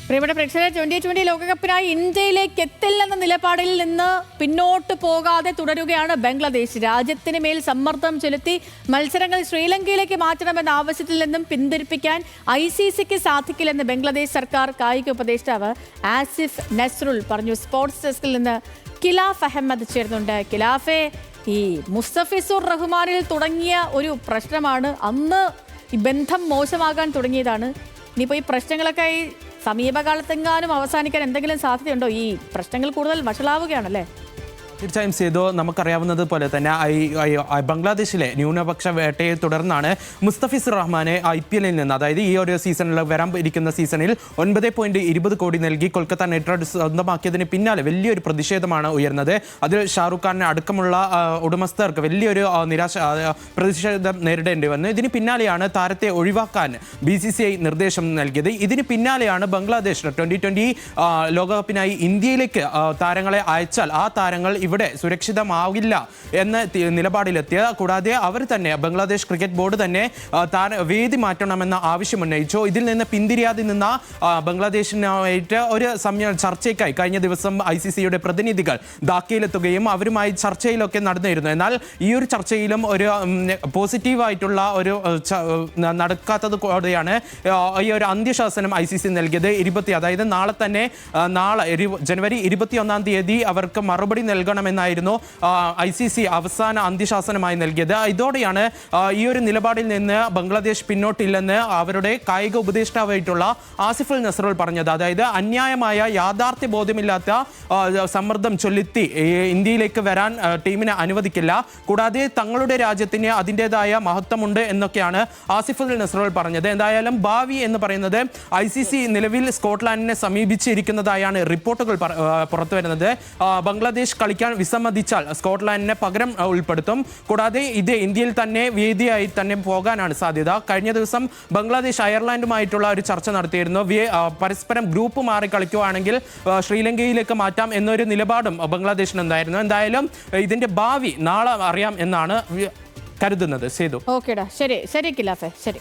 പ്രിയപ്പെട്ട പ്രേക്ഷകരെ, 2020 ലോകകപ്പിനായി ഇന്ത്യയിലേക്ക് എത്തില്ലെന്ന നിലപാടിൽ നിന്ന് പിന്നോട്ട് പോകാതെ തുടരുകയാണ് ബംഗ്ലാദേശ്. രാജ്യത്തിന് മേൽ സമ്മർദ്ദം ചെലുത്തി മത്സരങ്ങൾ ശ്രീലങ്കയിലേക്ക് മാറ്റണമെന്ന ആവശ്യത്തിൽ നിന്നും പിന്തിരിപ്പിക്കാൻ ICCക്ക് സാധിക്കില്ലെന്ന് ബംഗ്ലാദേശ് സർക്കാർ കായിക ഉപദേഷ്ടാവ് ആസിഫ് നസ്രുൽ പറഞ്ഞു. സ്പോർട്സ് ഡെസ്കിൽ നിന്ന് കിലാഫ് അഹമ്മദ് ചേരുന്നുണ്ട്. കിലാഫെ, ഈ മുസ്തഫിസുർ റഹ്മാനിൽ തുടങ്ങിയ ഒരു പ്രശ്നമാണ്. അന്ന് ഈ ബന്ധം മോശമാകാൻ തുടങ്ങിയതാണ്. ഇനിയിപ്പോൾ ഈ പ്രശ്നങ്ങളൊക്കെ സമീപകാലത്തെങ്ങാനും അവസാനിക്കാൻ എന്തെങ്കിലും സാധ്യതയുണ്ടോ? ഈ പ്രശ്നങ്ങൾ കൂടുതൽ വഷളാവുകയാണല്ലേ? തീർച്ചയായും സേതു, നമുക്കറിയാവുന്നത് പോലെ തന്നെ ബംഗ്ലാദേശിലെ ന്യൂനപക്ഷ വേട്ടയെ തുടർന്നാണ് മുസ്തഫിസുർ റഹ്മാനെ IPL നിന്ന്, അതായത് ഈ ഒരു സീസണിൽ വരാൻ ഇരിക്കുന്ന സീസണിൽ 9.20 കോടി നൽകി കൊൽക്കത്ത നൈറ്റ് റൈഡേഴ്സ് സ്വന്തമാക്കിയതിന് പിന്നാലെ വലിയൊരു പ്രതിഷേധമാണ് ഉയർന്നത്. അതിൽ ഷാറുഖ് ഖാൻ അടക്കമുള്ള ഉടമസ്ഥർക്ക് വലിയൊരു പ്രതിഷേധം നേരിടേണ്ടി വന്നു. ഇതിന് പിന്നാലെയാണ് താരത്തെ ഒഴിവാക്കാൻ BCCI നിർദ്ദേശം നൽകിയത്. ഇതിന് പിന്നാലെയാണ് ബംഗ്ലാദേശ് 2020 ലോകകപ്പിനായി ഇന്ത്യയിലേക്ക് താരങ്ങളെ അയച്ചാൽ ആ താരങ്ങൾ ഇവിടെ സുരക്ഷിതമാവില്ല എന്ന നിലപാടിലെത്തിയ, കൂടാതെ അവർ തന്നെ ബംഗ്ലാദേശ് ക്രിക്കറ്റ് ബോർഡ് തന്നെ വേദി മാറ്റണമെന്ന ആവശ്യമുന്നയിച്ചു. ഇതിൽ നിന്ന് പിന്തിരിയാതെ നിന്ന ബംഗ്ലാദേശിനായിട്ട് ഒരു ചർച്ചയ്ക്കായി കഴിഞ്ഞ ദിവസം ICCയുടെ പ്രതിനിധികൾ ധാക്കയിലെത്തുകയും അവരുമായി ചർച്ചയിലൊക്കെ നടന്നിരുന്നു. എന്നാൽ ഈ ഒരു ചർച്ചയിലും ഒരു പോസിറ്റീവായിട്ടുള്ള ഒരു നടക്കാത്തത് കൂടെയാണ് ഈ ഒരു അന്ത്യശാസനം ICC നൽകിയത്. അതായത് നാളെ തന്നെ, ജനുവരി 21 തീയതി അവർക്ക് മറുപടി നൽകണമെന്നായിരുന്നു ICC അവസാന അന്ത്യശാസനമായി നൽകിയത്. ഇതോടെയാണ് ഈ ഒരു നിലപാടിൽ നിന്ന് ബംഗ്ലാദേശ് പിന്നോട്ടില്ലെന്ന് അവരുടെ കായിക ഉപദേഷ്ടാവായിട്ടുള്ള ആസിഫുൽ നസ്രുൽ പറഞ്ഞത്. അതായത് അന്യായമായ യാഥാർത്ഥ്യ ബോധ്യമില്ലാത്ത സമ്മർദ്ദം ചൊല്ലുത്തി ഇന്ത്യയിലേക്ക് വരാൻ ടീമിനെ അനുവദിക്കില്ല, കൂടാതെ തങ്ങളുടെ രാജ്യത്തിന് അതിൻ്റെതായ മഹത്വമുണ്ട് എന്നൊക്കെയാണ് ആസിഫുൽ നസ്രുൽ പറഞ്ഞത്. എന്തായാലും ഭാവി എന്ന് പറയുന്നത് ICC നിലവിൽ സ്കോട്ട്ലാൻഡിനെ സമീപിച്ചിരിക്കുന്നതായാണ് റിപ്പോർട്ടുകൾ പുറത്തുവരുന്നത്. ബംഗ്ലാദേശ് കളിക്കാൻ വിസമ്മതിച്ചാൽ സ്കോട്ട്ലാൻഡിനെ പകരം ഉൾപ്പെടുത്തും. കൂടാതെ ഇത് ഇന്ത്യയിൽ തന്നെ വേദിയായി തന്നെ പോകാനാണ് സാധ്യത. കഴിഞ്ഞ ദിവസം ബംഗ്ലാദേശ് അയർലാൻഡുമായിട്ടുള്ള ഒരു ചർച്ച നടത്തിയിരുന്നു. പരസ്പരം ഗ്രൂപ്പ് മാറി കളിക്കുകയാണെങ്കിൽ ശ്രീലങ്കയിലേക്ക് മാറ്റാം എന്നൊരു നിലപാടും ബംഗ്ലാദേശിനുണ്ടായിരുന്നു. എന്തായാലും ഇതിന്റെ ഭാവി നാളെ അറിയാം എന്നാണ് കരുതുന്നത്. സേതു, ഓക്കേടാ, ശരി കിലാഫെ, ശരി.